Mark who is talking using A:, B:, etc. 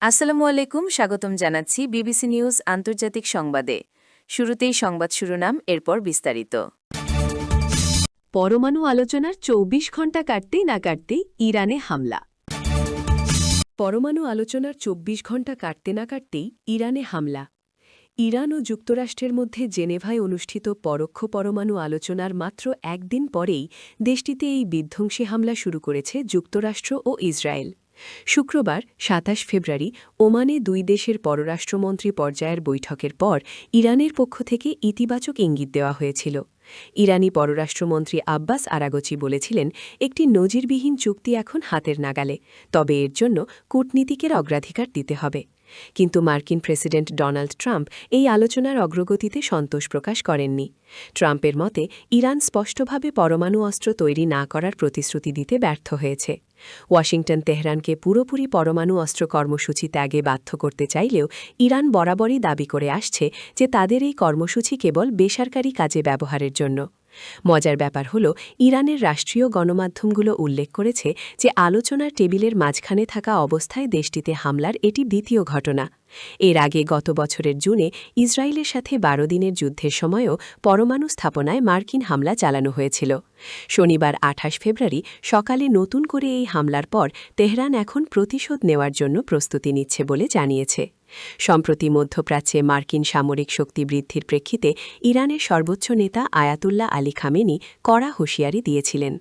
A: আসসালামু আলাইকুম, স্বাগতম জানাচ্ছি বিবিসি নিউজ আন্তর্জাতিক সংবাদে। শুরুতেই সংবাদ শিরোনাম, এরপর বিস্তারিত।
B: পরমাণু আলোচনার ২৪ ঘণ্টা কাটতেই না কাটতেই ইরানে হামলা। পরমাণু আলোচনার ২৪ ঘণ্টা কাটতে না কাটতেই ইরানে হামলা। ইরান ও যুক্তরাষ্ট্রের মধ্যে জেনেভায় অনুষ্ঠিত পরোক্ষ পরমাণু আলোচনার মাত্র একদিন পরেই দেশটিতে এই বিধ্বংসী হামলা শুরু করেছে যুক্তরাষ্ট্র ও ইসরায়েল। শুক্রবার ২৭ ফেব্রুয়ারি ওমানে দুই দেশের পররাষ্ট্রমন্ত্রী পর্যায়ের বৈঠকের পর ইরানের পক্ষ থেকে ইতিবাচক ইঙ্গিত দেওয়া হয়েছিল। ইরানি পররাষ্ট্রমন্ত্রী আব্বাস আরাগচি বলেছিলেন, একটি নজিরবিহীন চুক্তি এখন হাতের নাগালে, তবে এর জন্য কূটনীতিকের অগ্রাধিকার দিতে হবে। কিন্তু মার্কিন প্রেসিডেন্ট ডোনাল্ড ট্রাম্প এই আলোচনার অগ্রগতিতে সন্তোষ প্রকাশ করেননি। ট্রাম্পের মতে ইরান স্পষ্টভাবে পরমাণু অস্ত্র তৈরি না করার প্রতিশ্রুতি দিতে ব্যর্থ হয়েছে। ওয়াশিংটন তেহরানকে পুরোপুরি পরমাণু অস্ত্র কর্মসূচি ত্যাগে বাধ্য করতে চাইলেও ইরান বরাবরই দাবি করে আসছে যে তাদের এই কর্মসূচি কেবল বেসরকারি কাজে ব্যবহারের জন্য। মজার ব্যাপার হল, ইরানের রাষ্ট্রীয় গণমাধ্যমগুলো উল্লেখ করেছে যে আলোচনার টেবিলের মাঝখানে থাকা অবস্থায় দেশটিতে হামলার এটি দ্বিতীয় ঘটনা। এর আগে গত বছরের জুনে ইসরায়েলের সাথে ১২ দিনের যুদ্ধের সময়ও পরমাণু স্থাপনায় মার্কিন হামলা চালানো হয়েছিল। শনিবার ২৮ ফেব্রুয়ারি সকালে নতুন করে এই হামলার পর তেহরান এখন প্রতিশোধ নেওয়ার জন্য প্রস্তুতি নিচ্ছে বলে জানিয়েছে। সম্প্রতি মধ্যপ্রাচ্যে মার্কিন সামরিক শক্তি বৃদ্ধির প্রেক্ষিতে ইরানের সর্বোচ্চ নেতা আয়াতুল্লাহ আলী খামেনি কড়া হুঁশিয়ারি দিয়েছিলেন।